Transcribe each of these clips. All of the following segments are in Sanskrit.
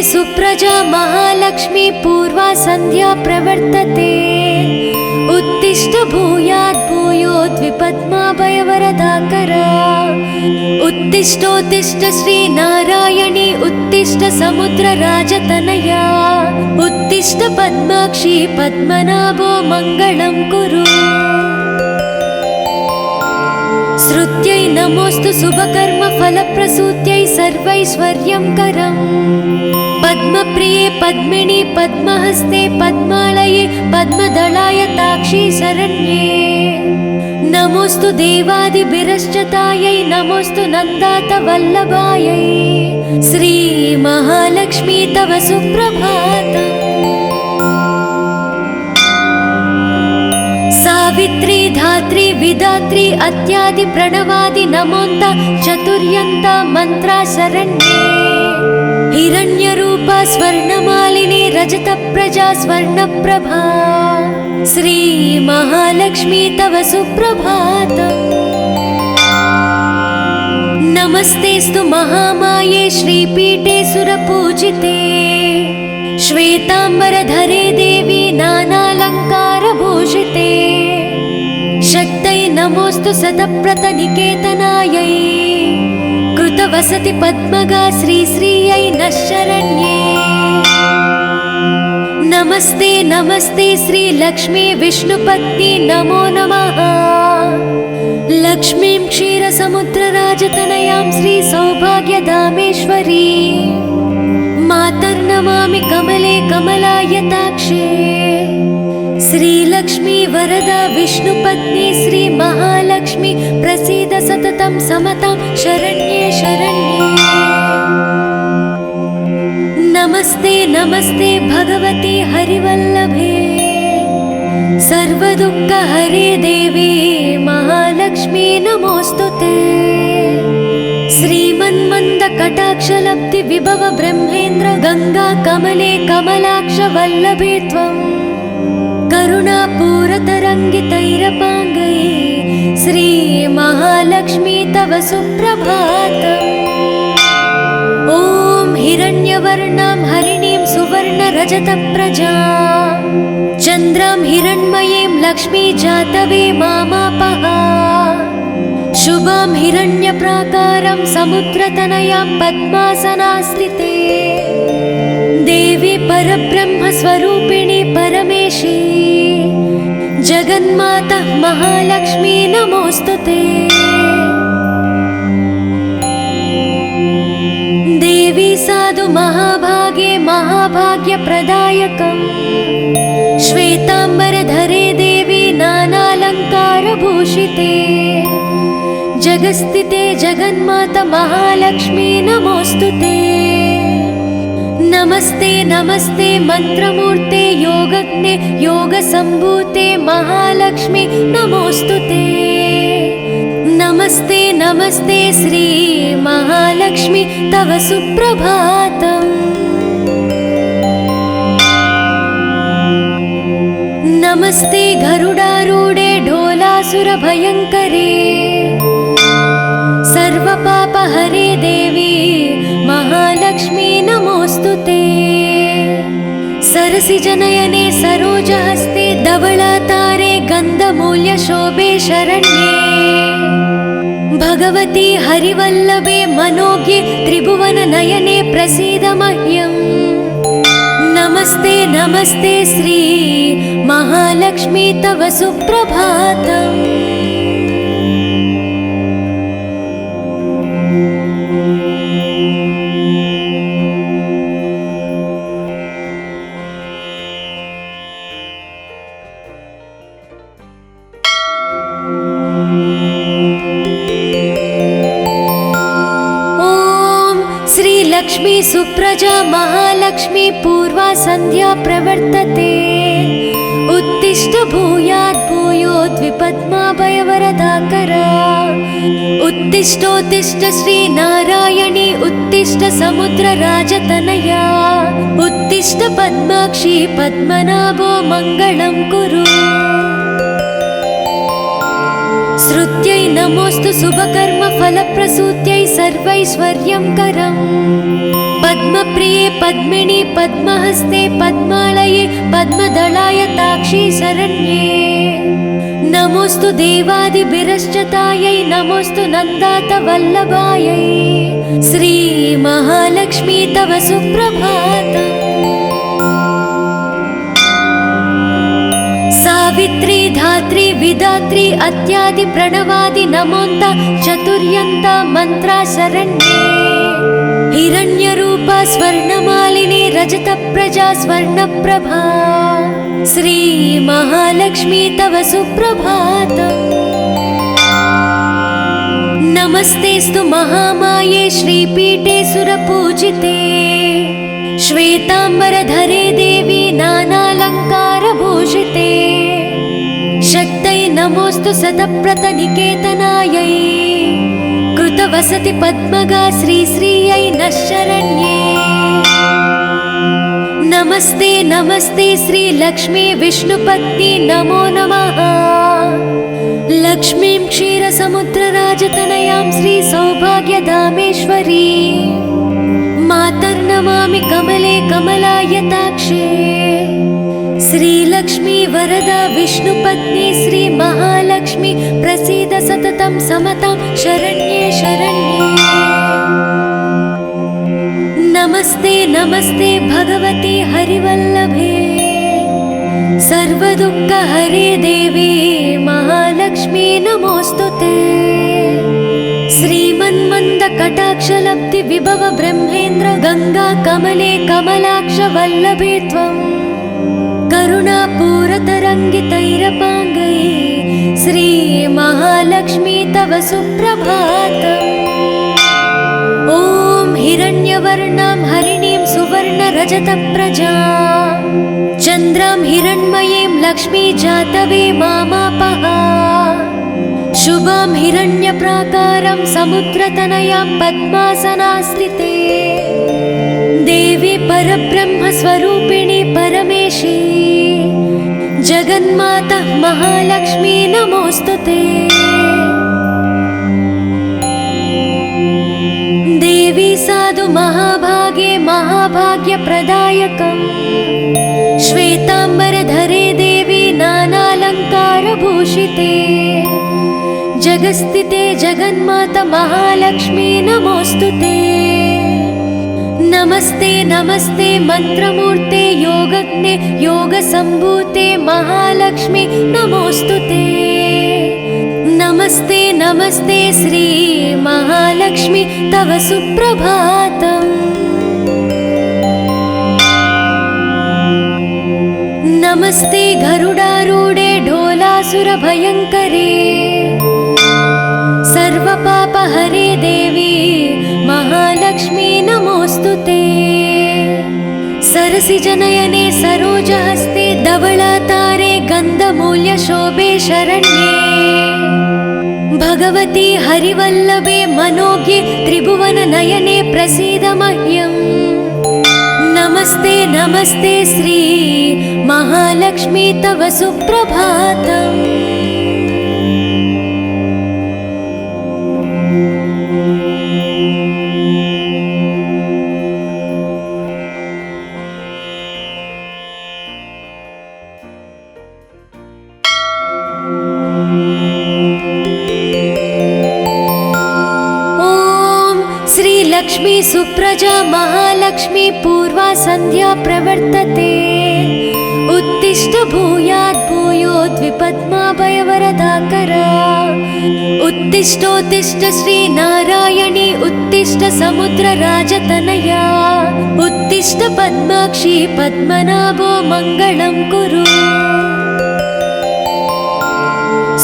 सुप्रजा महालक्ष्मी पूर्वा संध्या प्रवर्तते। उत्तिष्ठ भूयात् भूयोद्विपद्माभयवरदाकरा। उत्तिष्ठोत्तिष्ठ श्रीनारायणी उत्तिष्ठ समुद्रराजतनया। उत्तिष्ठ पद्माक्षी पद्मनाभो मङ्गलं कुरु। श्रुत्यै नमोऽस्तु शुभकर्म फलप्रसूत्यै सर्वैश्वर्यंकरम्। पद्मप्रिये पद्मिनी पद्महस्ते पद्मालये पद्मदलाय ताक्षी शरण्ये। नमोऽस्तु देवादिभिरश्चतायै नमोऽस्तु नन्दातवल्लभायै। श्री महालक्ष्मी तव सुप्रभातम्। सावित्री धात्री विधात्री अत्यादि प्रणवादि नमोन्त चतुर्यन्त मंत्रा शरण्ये। हिरण्यरूपा स्वर्णमालिनी रजतप्रजा स्वर्णप्रभा। श्री महालक्ष्मी तव सुप्रभातम्। नमस्तेस्तु महामाये श्रीपीठे सुरपूजिते। श्वेतांबरधरे देवी नानालंकारभूषिते। शक्तै नमोऽस्तु शतप्रतनिकेतनायै। कृतवसति पद्मगा श्रीश्रियै नः शरण्ये। नमस्ते नमस्ते श्रीलक्ष्मी विष्णुपत्नी नमो नमः। लक्ष्मीं क्षीरसमुद्रराजतनयां श्रीसौभाग्यधामेश्वरी। मातर्नमामि कमले कमलायताक्षे। श्रीलक्ष्मी वरदा विष्णुपत्नी श्री महालक्ष्मी प्रसीद सततं समतां शरण्ये शरण्ये। नमस्ते नमस्ते भगवती हरिवल्लभे। सर्वदुःखहरे देवी महालक्ष्मी नमोऽस्तुते। श्रीमन्मन्दकटाक्षलब्धि विभव ब्रह्मेन्द्र गंगा कमले कमलाक्ष वल्लभे त्वं। करुणापूरतरङ्गितैरपाङ्गै श्री महालक्ष्मी तव सुप्रभातम्। ॐ हिरण्यवर्णां हरिणीं सुवर्णरजतप्रजां। चन्द्रां हिरण्मयीं लक्ष्मी जातवे मामापः। शुभां हिरण्यप्राकारं समुद्रतनयां पद्मासनास्थिते। देवी परब्रह्मस्वरूपिणी परमेशी। जगन्माता महालक्ष्मी नमोऽस्तुते। देवी साधु महाभागे महाभाग्यप्रदायकम्। श्वेतांबरधरे देवी नानालंकारभूषिते। जगस्थिते जगन्माता महालक्ष्मी नमोऽस्तुते। नमस्ते नमस्ते मंत्रमूर्ते योगज्ञे योगसम्भूते महालक्ष्मी नमोऽस्तुते। नमस्ते नमस्ते श्री महालक्ष्मी तव सुप्रभातम्। नमस्ते गरुडारूढे ढोलासुरभयङ्करे। सर्वपापहरे देवी महालक्ष्मी नमोऽस्तुते। सरसिजनयने सरोजहस्ते धवलातारे गन्धमूल्यशोभे शरण्ये। भगवती हरिवल्लभे मनोज्ञे त्रिभुवननयने प्रसीद मह्यम्। नमस्ते नमस्ते श्री महालक्ष्मी तव सुप्रभातम्। लक्ष्मी सुप्रजा महालक्ष्मी पूर्वा संध्या प्रवर्तते। उत्तिष्ठ भूयात् भूयोद्विपद्माभयवरदाकरा। उत्तिष्ठोत्तिष्ठ श्रीनारायणी उत्तिष्ठ समुद्रराजतनया। उत्तिष्ठ पद्माक्षी पद्मनाभो मङ्गलं कुरु। श्रुत्यै नमोऽस्तु शुभकर्म फलप्रसूत्यै सर्वैश्वर्यंकरम्। पद्मप्रिये पद्मिनि पद्महस्ते पद्मालये पद्मदलाय ताक्षी शरण्ये नमोस्तु देवादिभिरश्चतायै नमोस्तु नन्दात वल्लभायै श्री महालक्ष्मी तव सुप्रभातम् सावित्री धात्री विधात्री अत्यादि प्रणवादि नमोन्त चतुर्यन्त मंत्रा शरण्ये हिरण्यरूपा स्वर्णमालिनी रजत प्रजा स्वर्णप्रभा श्री महालक्ष्मी तव सुप्रभातम् नमस्तेस्तु महामाये श्रीपीठे सुरपूजिते श्वेतांबरधरे देवी नानालंकारभूषिते शक्तै नमोस्तु शतप्रतनिकेतनायै कृतवसति पद्मगा श्रीश्रियै नः शरण्ये नमस्ते नमस्ते श्री लक्ष्मी विष्णुपत्नी नमो नमः लक्ष्मीं क्षीरसमुद्रराजतनयां श्री सौभाग्यधामेश्वरी मातर्नमामि कमले कमलायताक्षे श्रीलक्ष्मी वरदा विष्णुपत्नी श्री महालक्ष्मी प्रसीद सततं समतां शरण्ये शरण्ये नमस्ते नमस्ते भगवती हरिवल्लभे सर्वदुःखहरे देवी महालक्ष्मी नमोस्तुते श्रीमन्मन्द कटाक्षलब्धि विभव ब्रह्मेन्द्र गंगा कमले कमलाक्ष वल्लभे त्वं करुणापूरतरङ्गितैरपाङ्गै श्री महालक्ष्मी तव सुप्रभातम् ॐ हिरण्यवर्णां हरिणीं सुवर्णरजतप्रजां चन्द्रां हिरण्मयीं लक्ष्मी जातवे मामापः शुभां हिरण्यप्राकारं समुद्रतनयां पद्मासनास्थिते देवी परब्रह्मस्वरूपिणी परमेशी जगन्माता महालक्ष्मी नमोस्तुते देवी साधु महाभागे महाभाग्यप्रदायकम् श्वेतांबरधरे देवी नानालंकारभूषिते जगस्थिते जगन्माता महालक्ष्मी नमोस्तुते नमस्ते नमस्ते मंत्रमूर्ते योगज्ञे योगसंभूते महालक्ष्मी नमोस्तुते नमस्ते नमस्ते श्री महालक्ष्मी तव सुप्रभातम् नमस्ते गरुडारूढे ढोलासुरभयङ्करे सर्वपापहरे देवी महालक्ष्मी नमोस्तुते सरसिजनयने सरोजहस्ते धवलातारे गन्धमूल्यशोभे शरण्ये भगवती हरिवल्लभे मनोज्ञे त्रिभुवननयने प्रसीद मह्यम् नमस्ते नमस्ते श्री महालक्ष्मी तव सुप्रभातम् लक्ष्मी सुप्रजा महालक्ष्मी पूर्वा संध्या प्रवर्तते उत्तिष्ठ भूयात् भूयोद्विपद्माभयवरदाकरा उत्तिष्ठोत्तिष्ठ श्री नारायणी उत्तिष्ठ समुद्रराजतनया उत्तिष्ठ पद्माक्षी पद्मनाभो मङ्गलं कुरु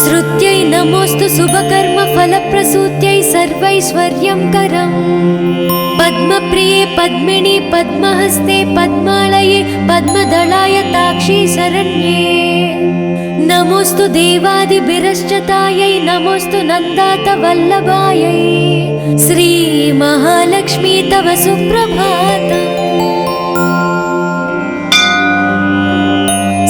श्रुत्यै नमोस्तु शुभकर्म फलप्रसूत्यै सर्वैश्वर्यं करम् पद्मप्रिये पद्मिनि पद्महस्ते पद्मालये पद्मदलाय ताक्षी शरण्ये नमोस्तु देवादिभिरश्चतायै नमोस्तु नन्दात वल्लभायै श्री महालक्ष्मी तव सुप्रभातम्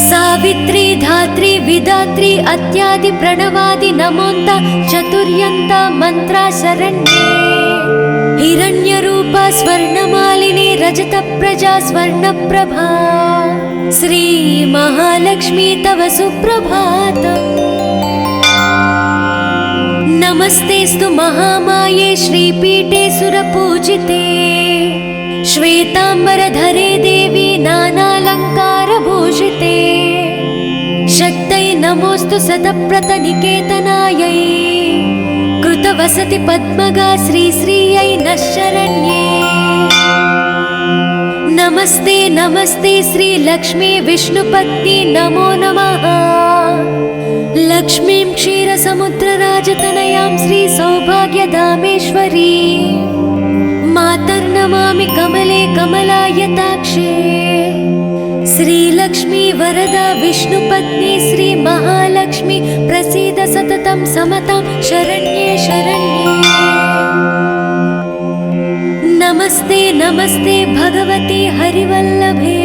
सावित्री धात्री विधात्री अत्यादि प्रणवादि नमोन्त चतुर्यन्त मंत्रा शरण्ये हिरण्यरूपा स्वर्णमालिनी रजतप्रजा स्वर्णप्रभा श्रीमहालक्ष्मी तव सुप्रभातम्। नमस्तेस्तु महामाये श्रीपीठे सुरपूजिते श्वेतांबरधरे देवी नानालङ्कारभूषिते शक्तै नमोऽस्तु सतप्रतनिकेतनायै कृतवसति पद्मगा श्रीश्रियै नः शरण्ये। नमस्ते नमस्ते श्रीलक्ष्मी विष्णुपत्नी नमो नमः। लक्ष्मीं क्षीरसमुद्रराजतनयां श्रीसौभाग्यधामेश्वरी मातर्नमामि कमले कमलायताक्षे। श्रीलक्ष्मी वरदा विष्णुपत्नी श्रीमहालक्ष्मी प्रसीद सततं समतां शरण्ये शरण्ये। नमस्ते नमस्ते भगवती हरिवल्लभे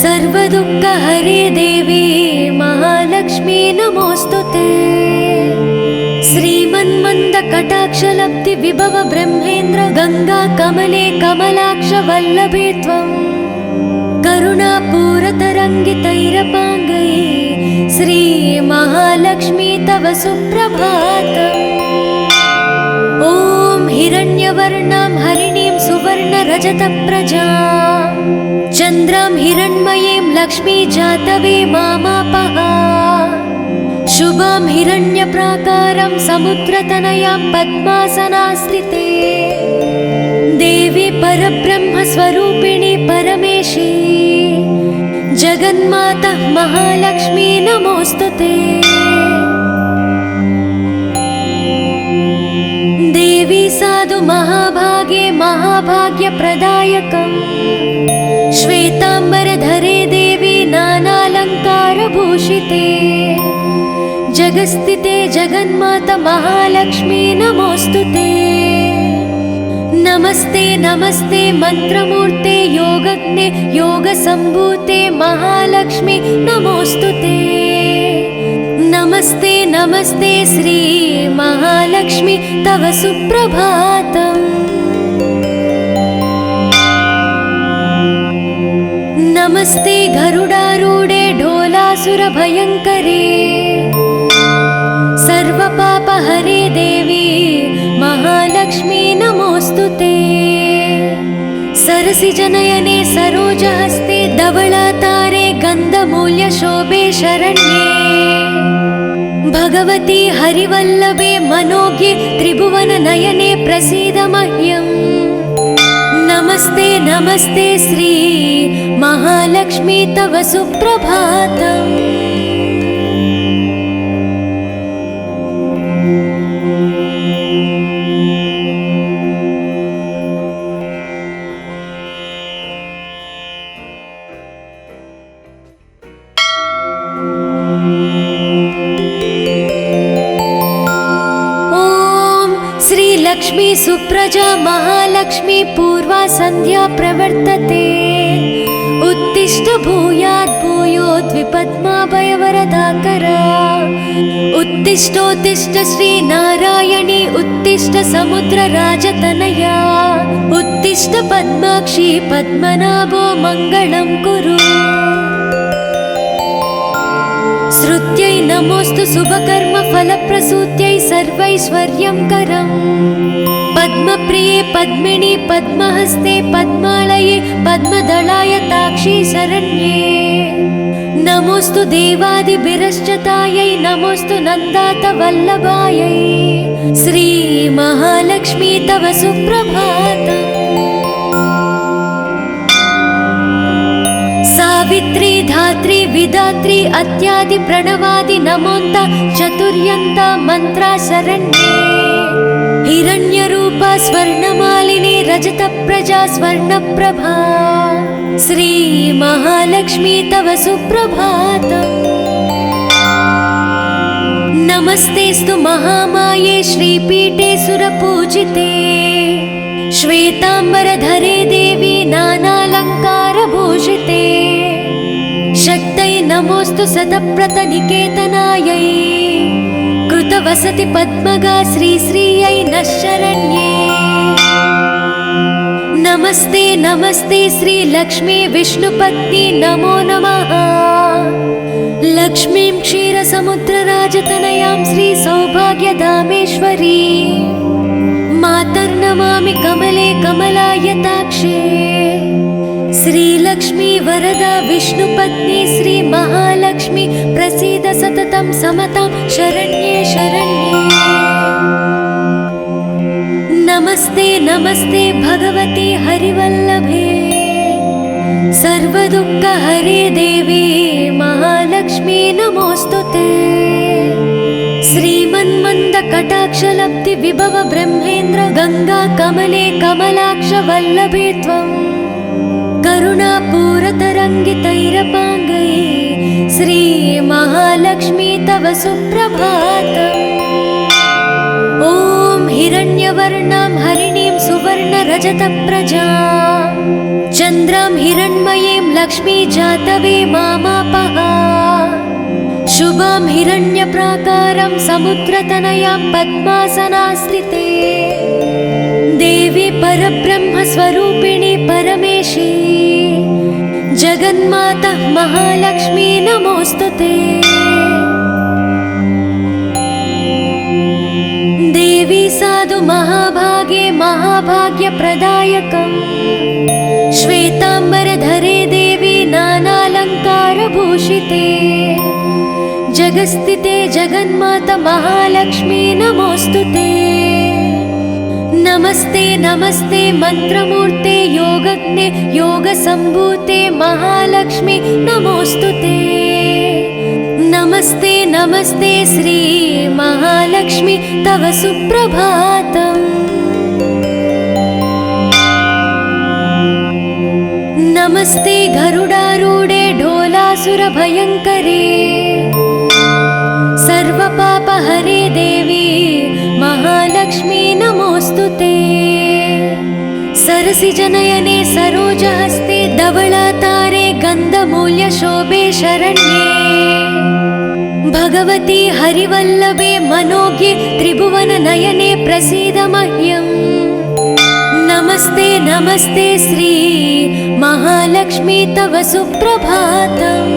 सर्वदुःखहरे देवी महालक्ष्मी नमोऽस्तुते। श्रीमन्मन्दकटाक्षलब्धि विभव ब्रह्मेन्द्र गंगा कमले कमलाक्ष वल्लभे त्वं करुणापूरतरङ्गितैरपाङ्गै श्रीमहालक्ष्मी तव सुप्रभातम्। ॐ हिरण्यवर्णां हरिणीं सुवर्णरजतप्रजां चन्द्रां हिरण्मयीं लक्ष्मी जातवे मामापः। शुभां हिरण्यप्राकारं समुद्रतनयां पद्मासनास्थिते देवी परब्रह्मस्वरूपिणी परमेशी जगन्माता महालक्ष्मी नमोऽस्तुते। देवी साधु महाभागे महाभाग्यप्रदायकम् श्वेतांबरधरे देवी नानालङ्कारभूषिते जगस्थिते जगन्माता महालक्ष्मी नमोऽस्तुते। नमस्ते नमस्ते मंत्रमूर्ते योगज्ञे योगसम्भूते महालक्ष्मी नमोऽस्तुते। नमस्ते नमस्ते श्री महालक्ष्मी तव सुप्रभातम्। नमस्ते गरुडारूढे ढोलासुरभयङ्करे सर्वपापहरे देवी महालक्ष्मी नमोऽस्तुते। सरसिजनयने सरोजहस्ते धवलातारे गन्धमूल्यशोभे शरण्ये भगवती हरिवल्लभे मनोज्ञे त्रिभुवननयने प्रसीद मह्यम्। नमस्ते नमस्ते श्री महालक्ष्मी तव सुप्रभातम्। लक्ष्मी सुप्रजा महालक्ष्मी पूर्वा संध्या प्रवर्तते उत्तिष्ठ भूयात् भूयोद्विपद्माभयवरदाकरा उत्तिष्ठोत्तिष्ठ श्री नारायणी उत्तिष्ठ समुद्रराजतनया उत्तिष्ठ पद्माक्षी पद्मनाभो मङ्गलं कुरु। श्रुत्यै नमोऽस्तु शुभकर्म फलप्रसूत्यै सर्वैश्वर्यंकरम् पद्मप्रिये पद्मिनी पद्महस्ते पद्मालये पद्मदलायताक्षी शरण्ये। नमोऽस्तु देवादिभिरश्चतायै नमोऽस्तु नन्दातवल्लभायै श्री महालक्ष्मी तव सुप्रभातम्। सावित्री धात्री विधात्री अत्यादि प्रणवादि नमोन्त चतुर्यन्त मंत्रा शरण्ये। हिरण्यरूपा स्वर्णमालिनी रजतप्रजा स्वर्णप्रभा श्री महालक्ष्मी तव सुप्रभातम्। नमस्तेस्तु महामाये श्रीपीठे सुरपूजिते श्वेतांबरधरे देवी नानालङ्कारभूषिते शक्तै नमोऽस्तु सतप्रतनिकेतनायै कृतवसति पद्मगा श्रीश्रियै नः शरण्ये। नमस्ते नमस्ते श्री लक्ष्मी विष्णुपत्नी नमो नमः। लक्ष्मीं क्षीरसमुद्रराजतनयां श्री सौभाग्यधामेश्वरी मातर्नमामि कमले कमलायताक्षे। श्रीलक्ष्मी वरदा विष्णुपत्नी श्री महालक्ष्मी प्रसीद सततं समतां शरण्ये शरण्ये। नमस्ते नमस्ते भगवती हरिवल्लभे सर्वदुःखहरे देवी महालक्ष्मी नमोस्तुते। श्रीमन्मन्दकटाक्षलब्धि विभव ब्रह्मेन्द्र गंगा कमले कमलाक्ष वल्लभे त्वं करुणापूरतरङ्गितैरपाङ्गै श्री महालक्ष्मी तव सुप्रभातम्। ॐ हिरण्यवर्णां हरिणीं सुवर्णरजतप्रजां चन्द्रां हिरण्मयीं लक्ष्मी जातवे मामापः। शुभां हिरण्यप्राकारं समुद्रतनयां पद्मासनास्थिते देवी परब्रह्मस्वरूपिणी परमेशी जगन्माता महालक्ष्मी नमोस्तुते। देवी साधु महाभागे महाभाग्यप्रदायकम् श्वेताम्बरधरे देवी नानालङ्कारभूषिते जगस्थिते जगन्माता महालक्ष्मी नमोस्तुते। नमस्ते नमस्ते मंत्रमूर्ते योगज्ञे योगसम्भूते महालक्ष्मी नमोस्तुते। नमस्ते नमस्ते श्री महालक्ष्मी तव सुप्रभातम्। नमस्ते गरुडारूढे ढोलासुरभयङ्करे सर्वपापहरे देवी महालक्ष्मी नमोस्तुते। सरसिजनयने सरोजहस्ते धवलातारे गन्धमूल्यशोभे शरण्ये भगवती हरिवल्लभे मनोज्ञे त्रिभुवननयने प्रसीद मह्यम्। नमस्ते नमस्ते श्री महालक्ष्मी तव सुप्रभातम्।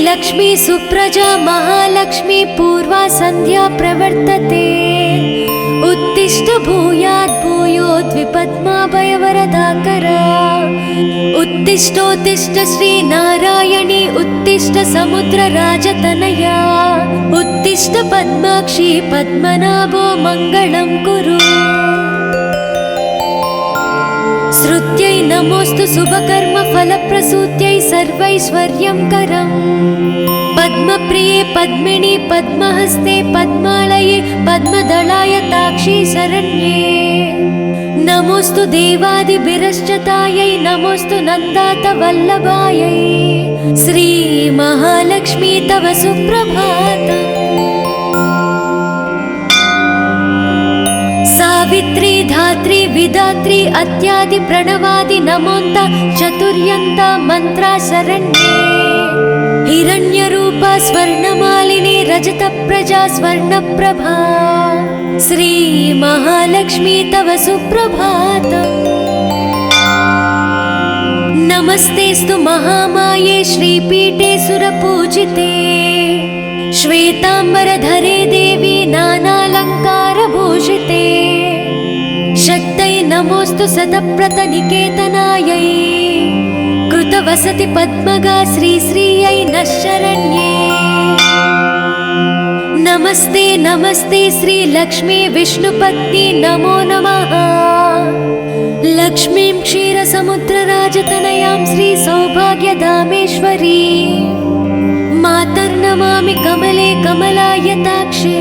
लक्ष्मी सुप्रजा महालक्ष्मी पूर्वा संध्या प्रवर्तते उत्तिष्ठ भूयात् भूयोद्विपद्माभयवरदाकरा। उत्तिष्ठोत्तिष्ठ श्री नारायणी उत्तिष्ठ समुद्रराजतनया उत्तिष्ठ पद्माक्षी पद्मनाभो मङ्गलं कुरु। श्रुत्यै नमोस्तु शुभकर्म फलप्रसूत्यै सर्वैश्वर्यं करम् पद्मप्रिये पद्मिनी पद्महस्ते पद्मालये पद्मदलाय ताक्षी शरण्ये। नमोस्तु देवादिभिरश्चतायै नमोस्तु नन्दात वल्लभायै श्री महालक्ष्मी तव सुप्रभातम्। सावित्री धात्री विधात्री अत्यादि प्रणवादि नमोन्त चतुर्यन्त मंत्रा शरण्ये। हिरण्यरूपा स्वर्णमालिनी रजतप्रजा स्वर्णप्रभा श्री महालक्ष्मी तव सुप्रभातम्। नमस्तेस्तु महामाये श्रीपीठे सुरपूजिते श्वेताम्बरधरे देवी नानालङ्कारभूषिते शक्तै नमोस्तु शतप्रतनिकेतनायै कृतवसति पद्मगा श्रीश्रियै नः शरण्ये। नमस्ते नमस्ते श्री लक्ष्मी विष्णुपत्नी नमो नमः। लक्ष्मीं क्षीरसमुद्रराजतनयां श्री सौभाग्यधामेश्वरी मातर्नमामि कमले कमलायताक्षे।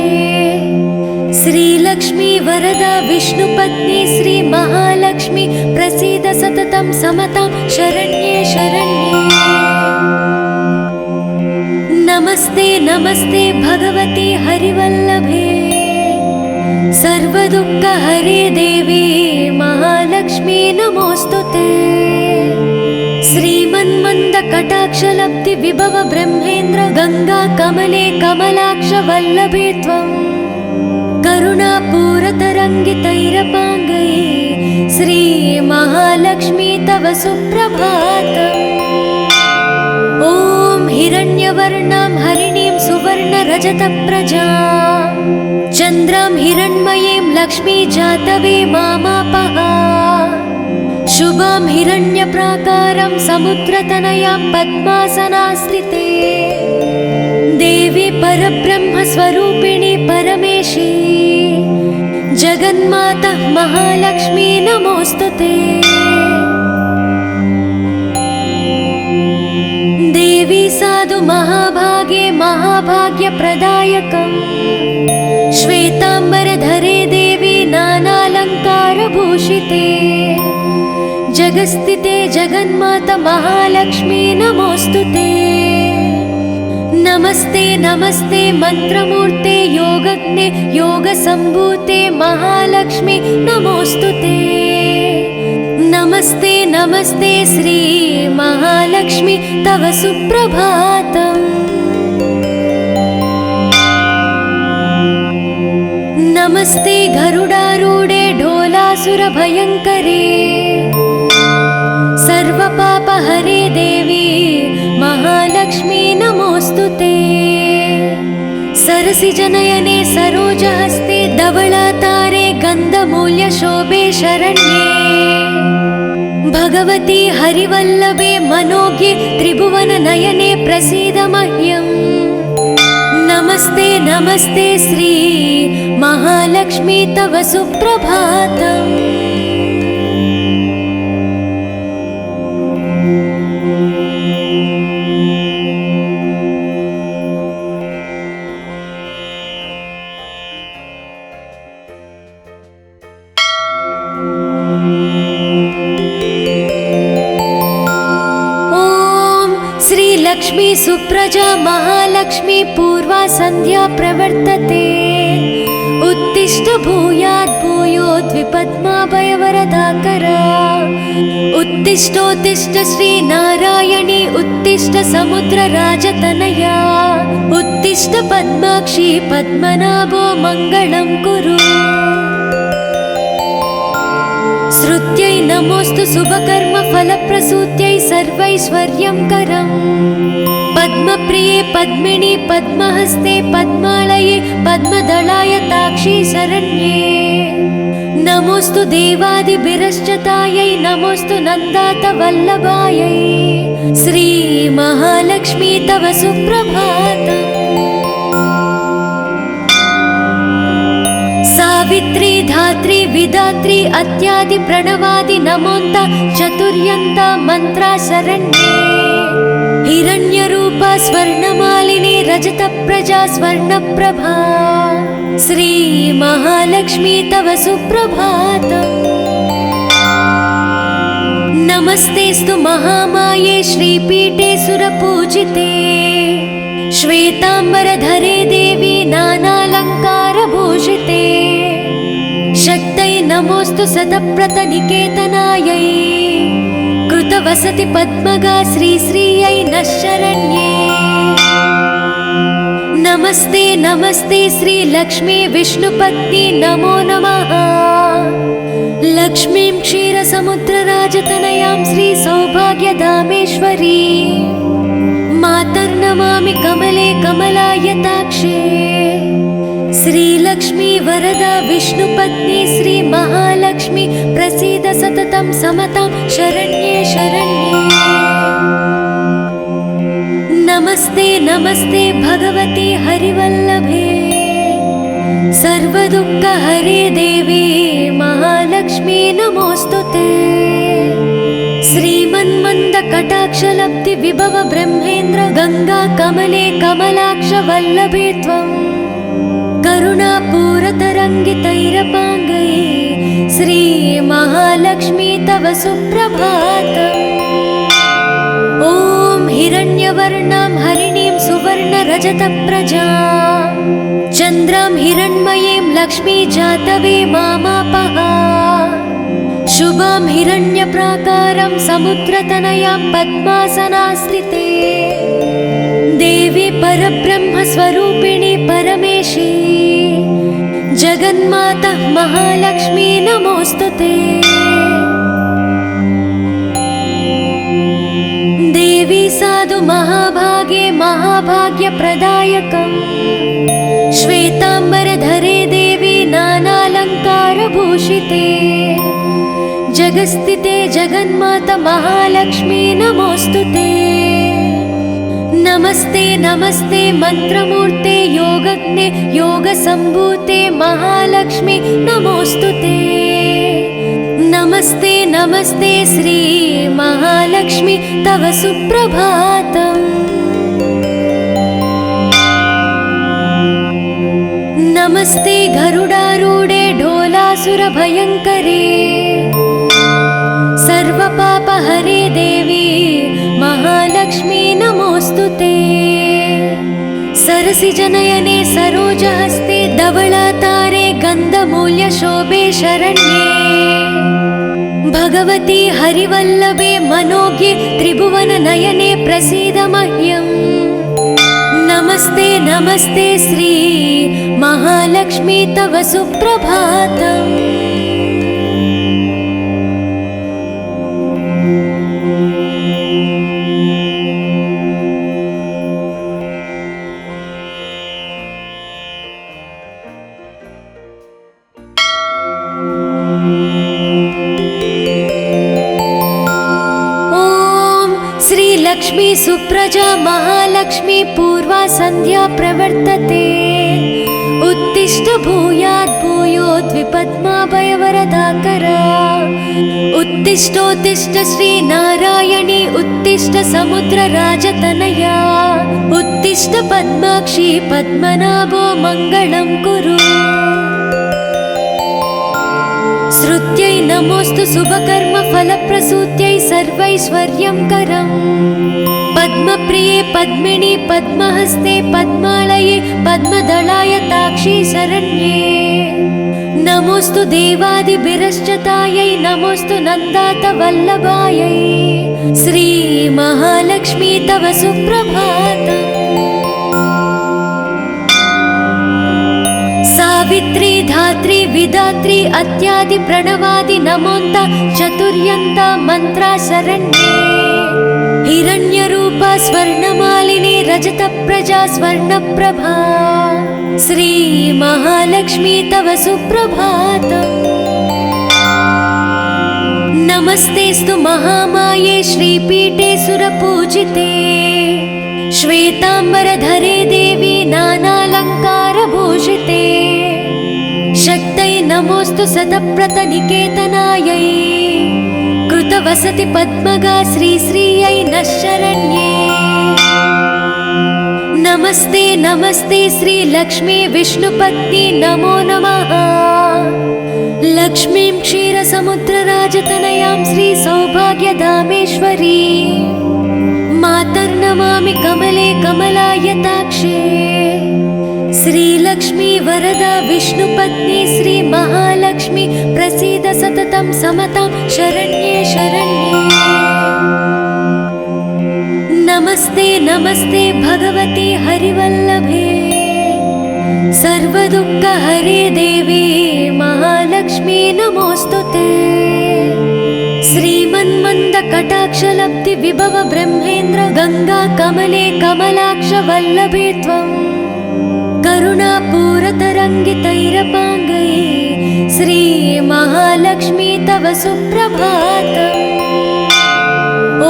श्रीलक्ष्मी वरदा विष्णुपत्नी श्री महालक्ष्मी प्रसीद सततं समतां शरण्ये शरण्ये। नमस्ते नमस्ते भगवती हरिवल्लभे सर्वदुःखहरे देवी महालक्ष्मी नमोऽस्तुते। श्रीमन्मन्दकटाक्षलब्धि विभव ब्रह्मेन्द्र गंगा कमले कमलाक्ष वल्लभे त्वं करुणापूरतरङ्गितैरपाङ्गैः श्री महालक्ष्मी तव सुप्रभातम्। ॐ हिरण्यवर्णां हरिणीं सुवर्णरजतप्रजां चन्द्रां हिरण्मयीं लक्ष्मी जातवे मामापः। शुभां हिरण्यप्राकारं समुद्रतनयां पद्मासनास्थिते देवी परब्रह्मस्वरूपिणी परमेशी जगन्माता महालक्ष्मी नमोऽस्तुते। देवी साधु महाभागे महाभाग्यप्रदायकम् श्वेताम्बरधरे देवी नानालङ्कारभूषिते जगस्थिते जगन्माता महालक्ष्मी नमोऽस्तुते। नमस्ते नमस्ते मंत्रमूर्ते योगज्ञे योगसम्भूते महालक्ष्मी नमोऽस्तुते। नमस्ते नमस्ते श्री महालक्ष्मी तव सुप्रभातम्। नमस्ते गरुडारूढे ढोलासुरभयङ्करे सर्वपापहरे देवी महालक्ष्मी नमोऽस्तुते। सरसिजनयने सरोजहस्ते धवलातारे गन्धमूल्यशोभे शरण्ये भगवती हरिवल्लभे मनोज्ञे त्रिभुवननयने प्रसीद मह्यम्। नमस्ते नमस्ते श्री महालक्ष्मी तव सुप्रभातम्। लक्ष्मी सुप्रजा महालक्ष्मी पूर्वा संध्या प्रवर्तते उत्तिष्ठ भूयात् भूयोद्विपद्माभयवरदाकरा उत्तिष्ठोत्तिष्ठ श्री नारायणी उत्तिष्ठ समुद्रराजतनया उत्तिष्ठ पद्माक्षी पद्मनाभो मङ्गलं कुरु। श्रुत्यै नमोऽस्तु शुभकर्म फलप्रसूत्यै सर्वैश्वर्यं करम् पद्मप्रिये पद्मिनी पद्महस्ते पद्मालये पद्मदलाय ताक्षी शरण्ये नमोऽस्तु देवादिभिरश्चतायै नमोऽस्तु नन्दात वल्लभायै श्री महालक्ष्मी तव सुप्रभातम्। सावित्री धात्री विधात्री अत्यादि प्रणवादि नमोन्त चतुर्यन्त मंत्रा शरण्ये हिरण्यरूपा स्वर्णमालिनी रजतप्रजा स्वर्णप्रभा श्री महालक्ष्मी तव सुप्रभातम्। नमस्तेस्तु महामाये श्रीपीठे सुरपूजिते श्वेताम्बरधरे देवी नानालङ्कारभूषिते शक्तै नमोऽस्तु शतप्रतनिकेतनायै कृतवसति पद्मगा श्रीश्रियै नः शरण्ये। नमस्ते नमस्ते श्री लक्ष्मी विष्णुपत्नी नमो नमः। लक्ष्मीं क्षीरसमुद्रराजतनयां श्री सौभाग्यधामेश्वरी मातर्नमामि कमले कमलायताक्षे श्रीलक्ष्मी वरदा विष्णुपत्नी श्री महालक्ष्मी प्रसीद सततं समतां शरण्ये शरण्ये। नमस्ते नमस्ते भगवती हरिवल्लभे सर्वदुःखहरे देवी महालक्ष्मी नमोऽस्तुते। श्रीमन्मन्दकटाक्षलब्धि विभव ब्रह्मेन्द्र गंगा कमले कमलाक्ष वल्लभे त्वं करुणापूरतरङ्गितैरपाङ्गैः श्री महालक्ष्मी तव सुप्रभातम्। ॐ हिरण्यवर्णां हरिणीं सुवर्णरजतप्रजां चन्द्रां हिरण्मयीं लक्ष्मी जातवे मामापः शुभां हिरण्यप्राकारं समुद्रतनयां पद्मासनास्थिते देवी परब्रह्मस्वरूपिणी परमेशी जगन्माता महालक्ष्मी नमोऽस्तुते। देवी साधु महाभागे महाभाग्यप्रदायकम् श्वेताम्बरधरे देवी नानालङ्कारभूषिते जगस्थिते जगन्माता महालक्ष्मी नमोऽस्तुते। नमस्ते नमस्ते मंत्रमूर्ते योगज्ञे योगसम्भूते महालक्ष्मी नमोऽस्तुते। नमस्ते नमस्ते श्री महालक्ष्मी तव सुप्रभातम्। नमस्ते गरुडारूढे ढोलासुरभयङ्करे सर्वपापहरे देवी महालक्ष्मी नमोऽस्तुते। सरसिजनयने सरोजहस्ते धवलातारे गन्धमूल्यशोभे शरण्ये भगवती हरिवल्लभे मनोज्ञे त्रिभुवननयने प्रसीद मह्यम्। नमस्ते नमस्ते श्री महालक्ष्मी तव सुप्रभातम्। लक्ष्मी सुप्रजा महालक्ष्मी पूर्वा संध्या प्रवर्तते उत्तिष्ठ भूयात् भूयोद्विपद्माभयवरदाकरा उत्तिष्ठोत्तिष्ठ श्री नारायणी उत्तिष्ठ समुद्रराजतनया उत्तिष्ठ पद्माक्षी पद्मनाभो मङ्गलं कुरु। श्रुत्यै नमोऽस्तु शुभकर्म फलप्रसूत्यै सर्वैश्वर्यं करम् पद्मप्रिये पद्मिनी पद्महस्ते पद्मालये पद्मदलाय ताक्षी शरण्ये नमोऽस्तु देवादिभिरश्चतायै नमोऽस्तु नन्दातवल्लभायै श्री महालक्ष्मी तव सुप्रभातम्। सावित्री धात्री विधात्री अत्यादि प्रणवादि नमोन्त चतुर्यन्त मंत्रा शरण्ये हिरण्यरूपा स्वर्णमालिनी रजतप्रजा स्वर्णप्रभा श्री महालक्ष्मी तव सुप्रभातम्। नमस्तेस्तु महामाये श्रीपीठे सुरपूजिते श्वेताम्बरधरे देवी नानालङ्कारभूषिते शक्तै नमोऽस्तु शतप्रतनिकेतनायै कृतवसति पद्मगा श्रीश्रियै नः शरण्ये। नमस्ते नमस्ते श्री लक्ष्मी विष्णुपत्नी नमो नमः। लक्ष्मीं क्षीरसमुद्रराजतनयां श्री सौभाग्यधामेश्वरी मातर्नमामि कमले कमलायताक्षे श्रीलक्ष्मी वरदा विष्णुपत्नी श्री महालक्ष्मी प्रसीद सततं समतां शरण्ये शरण्ये। नमस्ते नमस्ते भगवती हरिवल्लभे सर्वदुःखहरे देवी महालक्ष्मी नमोऽस्तुते। श्रीमन्मन्दकटाक्षलब्धि विभव ब्रह्मेन्द्र गंगा कमले कमलाक्ष वल्लभे त्वं करुणापूरतरङ्गितैरपाङ्गै श्री महालक्ष्मी तव सुप्रभातम्। ॐ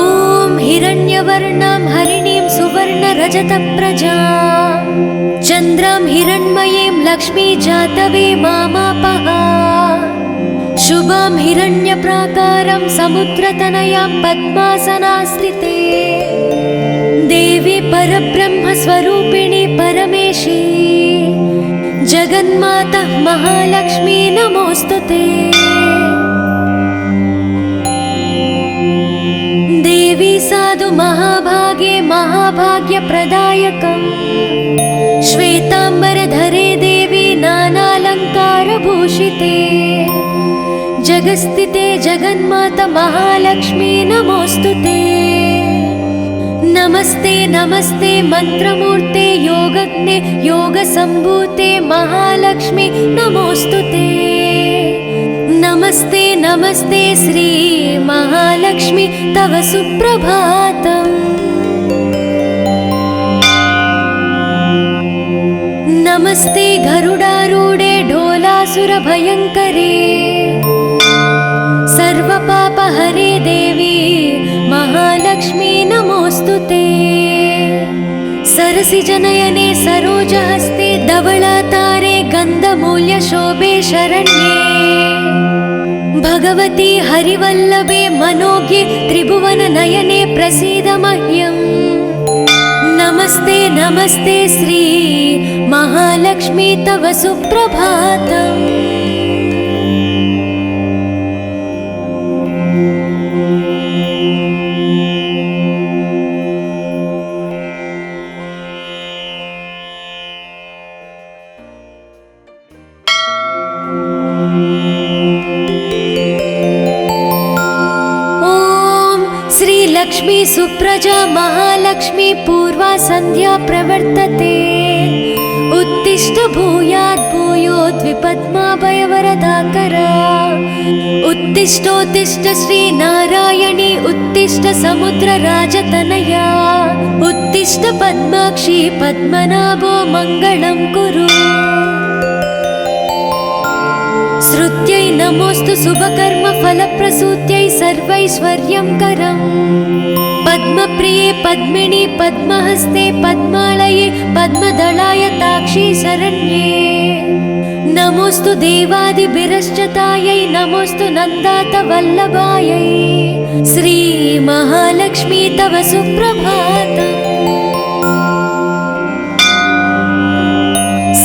हिरण्यवर्णां हरिणीं सुवर्णरजतप्रजां चन्द्रां हिरण्मयीं लक्ष्मी जातवे मामापः शुभां हिरण्यप्राकारं समुद्रतनयां पद्मासनास्थिते देवी परब्रह्मस्वरूपिणी परमेशी जगन्माता महालक्ष्मी नमोऽस्तुते। देवी साधु महाभागे महाभाग्यप्रदायकम् श्वेताम्बरधरे भूषिते जगस्थिते जगन्माता महालक्ष्मी नमोस्तुते। नमस्ते नमस्ते मंत्रमूर्ते योगज्ञे योगसम्भूते महालक्ष्मी नमोस्तुते। नमस्ते नमस्ते श्री महालक्ष्मी तव सुप्रभातम्। नमस्ते गरुडारूढे ढोलासुरभयङ्करे सर्वपापहरे देवी महालक्ष्मी नमोस्तुते। सरसिजनयने सरोजहस्ते धवलातारे गन्धमूल्यशोभे शरण्ये भगवती हरिवल्लभे मनोज्ञे त्रिभुवननयने प्रसीद मह्यम्। नमस्ते नमस्ते श्री महालक्ष्मी तव सुप्रभातम्। लक्ष्मी सुप्रजा महालक्ष्मी पूर्वा संध्या प्रवर्तते। उत्तिष्ठ भूयात् भूयोद्विपद्माभयवरदाकरा। उत्तिष्ठोत्तिष्ठ श्री नारायणी उत्तिष्ठ समुद्रराजतनया। उत्तिष्ठ पद्माक्षी पद्मनाभो मङ्गलं कुरु। श्रुत्यै नमोस्तु शुभकर्म फलप्रसूत्यै सर्वैश्वर्यं करम्। पद्मप्रिये पद्मिनी पद्महस्ते पद्मालये पद्मदलाय ताक्षी शरण्ये। नमोस्तु देवादिभिरश्चतायै नमोस्तु नन्दातवल्लभायै। श्री महालक्ष्मी तव सुप्रभातम्।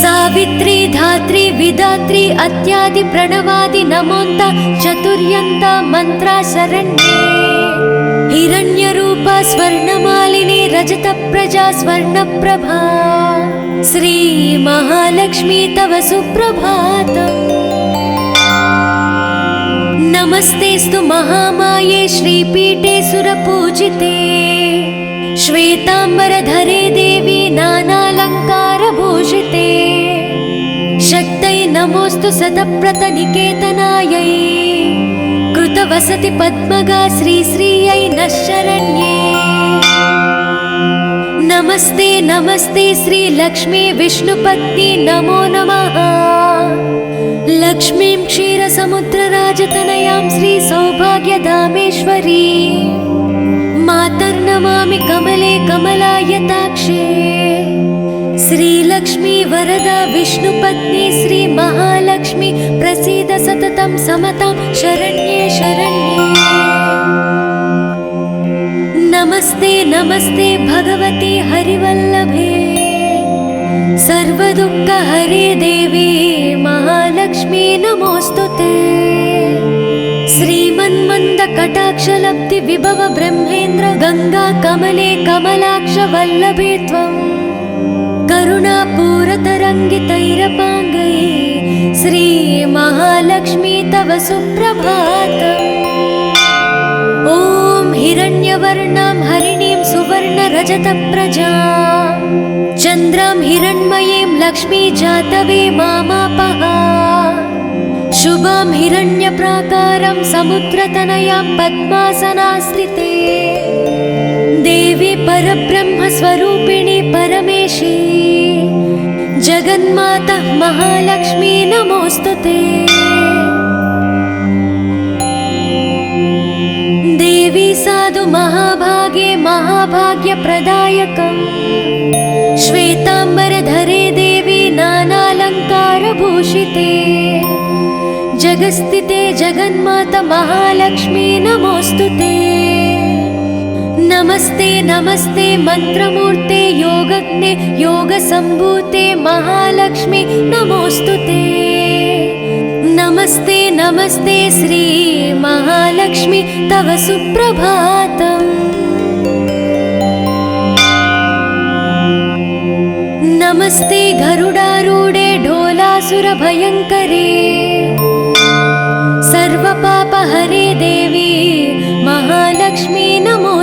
सावित्री धात्री विधात्री अत्यादि प्रणवादि नमोन्त चतुर्यन्त मंत्रा शरण्ये। हिरण्यरूपा स्वर्णमालिनी रजतप्रजा स्वर्णप्रभा। श्री महालक्ष्मी तव सुप्रभातम्। नमस्तेस्तु महामाये श्रीपीठे सुरपूजिते। श्वेतांबरधरे देवी नानालङ्कारभूषिते। शक्तै नमोस्तु शतप्रतनिकेतनायै। कृतवसति पद्मगा श्रीश्रियै नः शरण्ये। नमस्ते नमस्ते श्री लक्ष्मी विष्णुपत्नी नमो नमः। लक्ष्मीं क्षीरसमुद्रराजतनयां श्री सौभाग्यधामेश्वरी मातर्नमामि कमले कमलायताक्षे। श्रीलक्ष्मी वरदा विष्णुपत्नी श्री महालक्ष्मी प्रसीद सततं समतां शरण्ये शरण्ये। नमस्ते नमस्ते भगवती हरिवल्लभे सर्वदुःखहरे देवी महालक्ष्मी नमोस्तुते। श्रीमन्मन्दकटाक्षलब्धि विभव ब्रह्मेन्द्र गंगा कमले कमलाक्ष वल्लभे त्वं। करुणापूरतरङ्गितैरपाङ्गै श्री महालक्ष्मी तव सुप्रभातम्। ॐ हिरण्यवर्णां हरिणीं सुवर्णरजतप्रजां चन्द्रां हिरण्मयीं लक्ष्मी जातवे मामापः। शुभां हिरण्यप्राकारं समुद्रतनयां पद्मासनास्थिते। देवी परब्रह्मस्वरूपिणी परमेशी जगन्माता महालक्ष्मी नमोस्तुते। देवी साधु महाभागे महाभाग्यप्रदायकम्। श्वेतांबरधरे देवी नानालङ्कारभूषिते। जगस्थिते जगन्माता महालक्ष्मी नमोस्तुते। नमस्ते नमस्ते मंत्रमूर्ते योगज्ञे योगसम्भूते महालक्ष्मी नमोस्तुते। नमस्ते नमस्ते श्री महालक्ष्मी तव सुप्रभातम्। नमस्ते गरुडारूढे ढोलासुरभयङ्करे सर्वपापहरे देवी महालक्ष्मी नमोऽस्तु।